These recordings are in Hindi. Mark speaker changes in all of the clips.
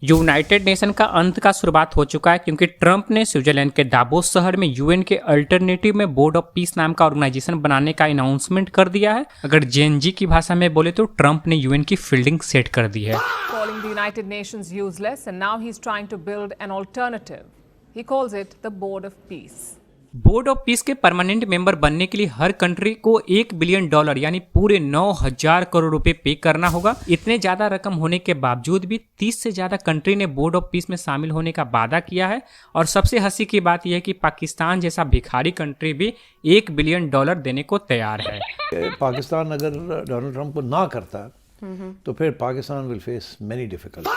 Speaker 1: यूनाइटेड नेशन का अंत का शुरुआत हो चुका है क्योंकि ट्रंप ने स्विट्जरलैंड के दावोस शहर में यूएन के अल्टरनेटिव में बोर्ड ऑफ पीस नाम का ऑर्गेनाइजेशन बनाने का अनाउंसमेंट कर दिया है। अगर जेएनजी की भाषा में बोले तो ट्रंप ने यूएन की फील्डिंग सेट कर दी है।
Speaker 2: Calling the United Nations useless and now he's trying to build an alternative. He calls it the Board of Peace.
Speaker 1: Board of piece के परमानेंट मेंबर बनने के लिए हर कंट्री को $1 बिलियन यानी पूरे 9,000 करोड़ रुपए पे करना होगा। इतने ज्यादा रकम होने के बावजूद भी 30 से ज्यादा कंट्री ने बोर्ड ऑफ पीस में शामिल होने का वादा किया है। और सबसे हंसी की बात यह है कि पाकिस्तान जैसा भिखारी कंट्री भी $1 बिलियन देने को तैयार है।
Speaker 3: पाकिस्तान अगर डोनाल्ड ट्रंप को ना करता तो फिर Pakistan will face many difficulty.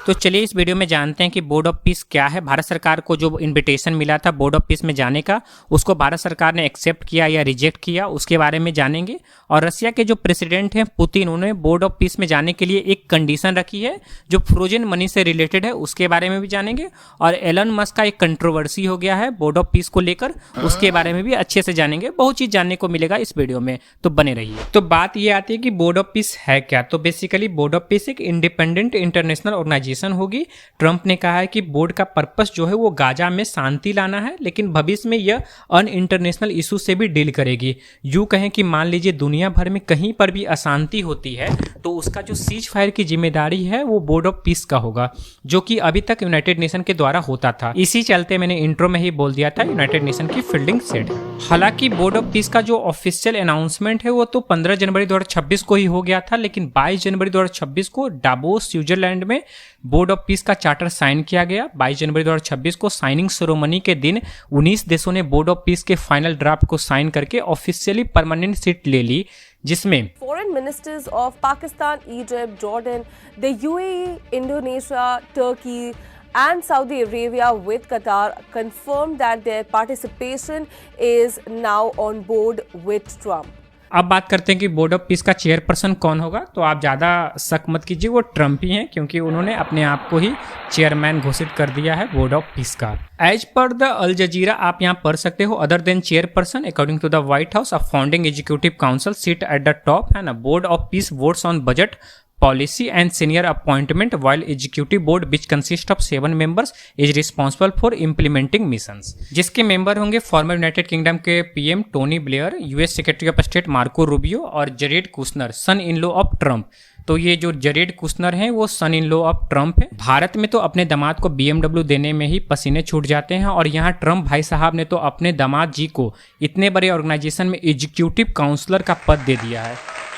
Speaker 1: तो चलिए इस वीडियो में जानते हैं कि बोर्ड ऑफ पीस क्या है। भारत सरकार को जो इनविटेशन मिला था बोर्ड ऑफ पीस में जाने का, उसको भारत सरकार ने एक्सेप्ट किया या रिजेक्ट किया, उसके बारे में जानेंगे। और रशिया के जो प्रेसिडेंट हैं पुतिन, उन्होंने बोर्ड ऑफ पीस में जाने के लिए एक कंडीशन रखी है जो फ्रोजन मनी से रिलेटेड है, उसके बारे में भी जानेंगे। और एलन मस्क का एक कंट्रोवर्सी हो गया है बोर्ड ऑफ पीस को लेकर, उसके बारे में भी अच्छे से जानेंगे। बहुत चीज जानने को मिलेगा इस वीडियो में, तो बने रहिए। तो बात ये आती है कि बोर्ड ऑफ पीस है क्या। तो बेसिकली बोर्ड ऑफ पीस एक इंडिपेंडेंट इंटरनेशनल ऑर्गेनाइजेशन होगी। ट्रंप ने कहा है कि बोर्ड का पर्पस जो है वो गाजा में शांति लाना है, लेकिन भविष्य में यह अन इंटरनेशनल इशू से भी डील करेगी। यूं कहें कि मान लीजिए दुनिया भर में कहीं पर भी अशांति होती है तो उसका जो सीज फायर की जिम्मेदारी है वो बोर्ड ऑफ पीस का होगा, जो कि अभी तक यूनाइटेड नेशन के द्वारा होता था। इसी चलते मैंने इंट्रो में ही बोल दिया था यूनाइटेड नेशन की फील्डिंग सेट। हालांकि बोर्ड ऑफ पीस का जो ऑफिशियल अनाउंसमेंट है वो तो 15 जनवरी 2026 को ही हो गया था, लेकिन 22 जनवरी 2026 को डावोस स्विट्जरलैंड में बोर्ड ऑफ पीस का चार्टर साइन किया गया। 22 जनवरी 2026 को साइनिंग सेरेमनी के दिन 19 देशों ने बोर्ड ऑफ पीस के फाइनल ड्राफ्ट को साइन करके ऑफिशियली परमानेंट सीट ले ली, जिसमें
Speaker 4: Foreign ministers of Pakistan, Egypt, Jordan, the UAE, Indonesia, Turkey and Saudi Arabia with Qatar confirmed that their participation is now on board with Trump.
Speaker 1: अब बात करते हैं कि बोर्ड ऑफ पीस का चेयरपर्सन कौन होगा। तो आप ज़्यादा शक मत कीजिए, वो ट्रंप ही हैं, क्योंकि उन्होंने अपने आप को ही चेयरमैन घोषित कर दिया है बोर्ड ऑफ पीस का। As per the Al Jazeera आप यहाँ पढ़ सकते हो, other than chairperson according to the White House a founding executive council seat at the top है ना। Board of peace votes on budget policy and senior appointment while executive board which consists of 7 members is responsible for implementing missions, जिसके मेंबर होंगे फॉर्मर यूनाइटेड किंगडम के PM Tony Blair, US secretary of state Marco Rubio और Jared Kushner son in law of Trump. तो ये जो जरेड कुशनर हैं वो son in law of Trump है। भारत में तो अपने दामाद को BMW देने में ही पसीने छूट जाते हैं, और यहाँ ट्रंप भाई साहब ने तो अपने दामाद जी को इतने बड़े ऑर्गेनाइजेशन में एग्जीक्यूटिव काउंसलर का पद दे दिया है।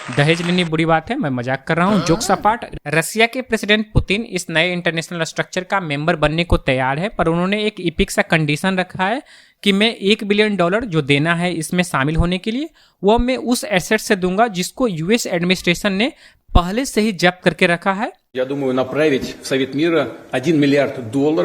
Speaker 1: दहेज लेनी बुरी बात है, मैं मजाक कर रहा हूँ, जोक्स अपार्ट। रशिया के प्रेसिडेंट पुतिन इस नए इंटरनेशनल स्ट्रक्चर का मेंबर बनने को तैयार है, पर उन्होंने एक इपिक सा कंडीशन रखा है कि मैं $1 बिलियन जो देना है इसमें शामिल होने के लिए, वो मैं उस एसेट से दूंगा जिसको यूएस एडमिनिस्ट्रेशन ने पहले से ही जब्त करके रखा है।
Speaker 5: Я думаю направить в Совет мира $1 миллиард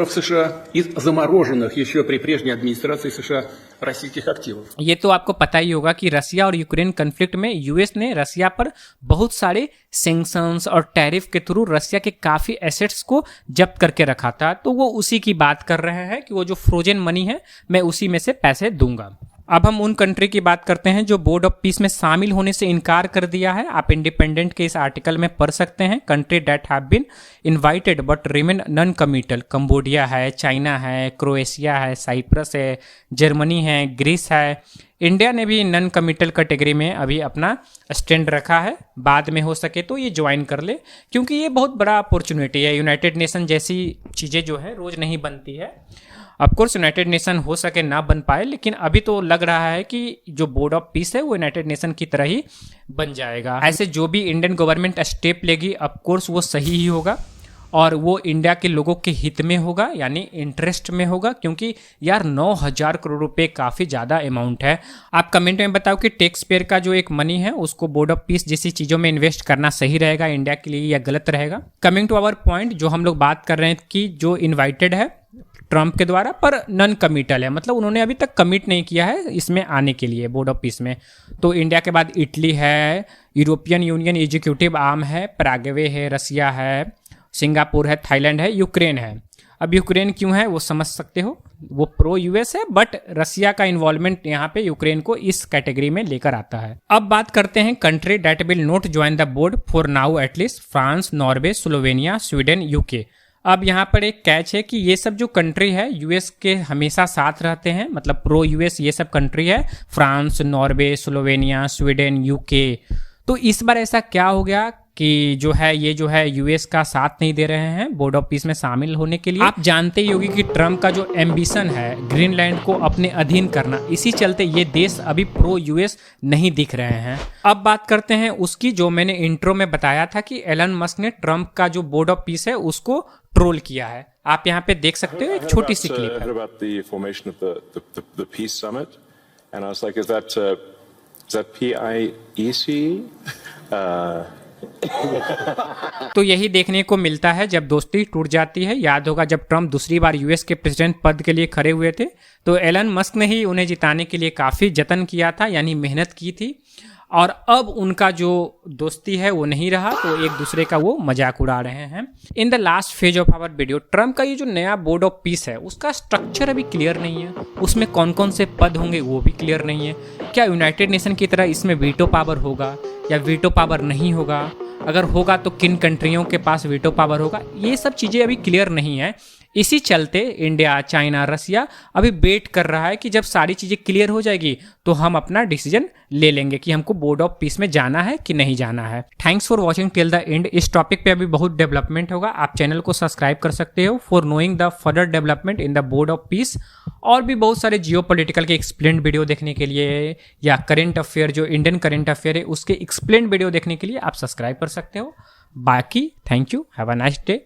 Speaker 5: США из замороженных еще при прежней администрации США российских активов।
Speaker 1: ये तो आपको पता ही होगा कि रसिया और यूक्रेन कन्फ्लिक्ट में यूएस ने रसिया पर बहुत सारे सैंक्शंस और टैरिफ के थ्रू रसिया के काफी एसेट्स को जब्त करके रखा था। तो वो उसी की बात कर रहे हैं कि वो जो फ्रोजन मनी है मैं उसी में से पैसे दूंगा। अब हम उन कंट्री की बात करते हैं जो बोर्ड ऑफ पीस में शामिल होने से इनकार कर दिया है। आप इंडिपेंडेंट के इस आर्टिकल में पढ़ सकते हैं country that have been invited but remain non committal. Cambodia है, चाइना है, क्रोएशिया है, साइप्रस है, जर्मनी है, ग्रीस है। इंडिया ने भी नॉन कमिटल कैटेगरी में अभी अपना स्टैंड रखा है, बाद में हो सके तो ये ज्वाइन कर ले, क्योंकि ये बहुत बड़ा अपॉर्चुनिटी है। यूनाइटेड नेशन जैसी चीज़ें जो है रोज़ नहीं बनती है। ऑफकोर्स यूनाइटेड नेशन हो सके ना बन पाए, लेकिन अभी तो लग रहा है कि जो बोर्ड ऑफ पीस है वो यूनाइटेड नेशन की तरह ही बन जाएगा। ऐसे जो भी इंडियन गवर्नमेंट स्टेप लेगी ऑफकोर्स वो सही ही होगा, और वो इंडिया के लोगों के हित में होगा, यानी इंटरेस्ट में होगा, क्योंकि यार 9,000 करोड़ रुपए काफ़ी ज़्यादा अमाउंट है। आप कमेंट में बताओ कि टैक्स पेयर का जो एक मनी है उसको बोर्ड ऑफ पीस जैसी चीज़ों में इन्वेस्ट करना सही रहेगा इंडिया के लिए या गलत रहेगा। कमिंग टू आवर पॉइंट, जो हम लोग बात कर रहे हैं कि जो इन्वाइटेड है ट्रंप के द्वारा पर नॉन कमिटल है, मतलब उन्होंने अभी तक कमिट नहीं किया है इसमें आने के लिए बोर्ड ऑफ पीस में। तो इंडिया के बाद इटली है, यूरोपियन यूनियन एग्जीक्यूटिव आर्म है, पैराग्वे है, रसिया है, सिंगापुर है, थाईलैंड है, यूक्रेन है। अब यूक्रेन क्यों है वो समझ सकते हो, वो प्रो यूएस है, बट रसिया का इन्वॉल्वमेंट यहाँ पे यूक्रेन को इस कैटेगरी में लेकर आता है। अब बात करते हैं country that will not join the board for now at least. France, Norway, Slovenia, Sweden, UK. अब यहाँ पर एक कैच है कि ये सब जो कंट्री है यूएस के हमेशा साथ रहते हैं, मतलब प्रो यूएस ये सब कंट्री है, France, Norway, Slovenia, Sweden, UK. तो इस बार ऐसा क्या हो गया कि जो है यूएस का साथ नहीं दे रहे हैं बोर्ड ऑफ पीस में शामिल होने के लिए। आप जानते ही होंगे कि ट्रम्प का जो एम्बिशन है ग्रीनलैंड को अपने अधीन करना, इसी चलते ये देश अभी प्रो यूएस नहीं दिख रहे हैं। अब बात करते हैं उसकी, जो मैंने इंट्रो में बताया था कि एलन मस्क ने ट्रम्प का जो बोर्ड ऑफ पीस है उसको ट्रोल किया है। आप यहाँ पे देख सकते हो एक छोटी सी क्लिप है।
Speaker 6: about the formation of the peace summit, and I was like, is that PIEC?
Speaker 1: तो यही देखने को मिलता है जब दोस्ती टूट जाती है। याद होगा जब ट्रम्प दूसरी बार यूएस के प्रेसिडेंट पद के लिए खड़े हुए थे तो एलन मस्क ने ही उन्हें जिताने के लिए काफ़ी जतन किया था, यानी मेहनत की थी, और अब उनका जो दोस्ती है वो नहीं रहा, तो एक दूसरे का वो मजाक उड़ा रहे हैं। In the last phase of our video, Trump का ये जो नया बोर्ड ऑफ पीस है उसका स्ट्रक्चर अभी क्लियर नहीं है, उसमें कौन कौन से पद होंगे वो भी क्लियर नहीं है। क्या यूनाइटेड नेशन की तरह इसमें वीटो पावर होगा या वीटो पावर नहीं होगा, अगर होगा तो किन कंट्रियों के पास वीटो पावर होगा, ये सब चीज़ें अभी क्लियर नहीं है। इसी चलते इंडिया, चाइना, रसिया अभी वेट कर रहा है कि जब सारी चीज़ें क्लियर हो जाएगी तो हम अपना डिसीजन ले लेंगे कि हमको बोर्ड ऑफ पीस में जाना है कि नहीं जाना है। Thanks for watching till the end. इस टॉपिक पे अभी बहुत डेवलपमेंट होगा, आप चैनल को सब्सक्राइब कर सकते हो for knowing the further development in the board of piece. और भी बहुत सारे जियो पॉलिटिकल के एक्सप्लेन वीडियो देखने के लिए या करेंट अफेयर, जो इंडियन करेंट अफेयर है उसके एक्सप्लेन वीडियो देखने के लिए आप सब्सक्राइब कर सकते हो। बाकी thank you, have a nice day.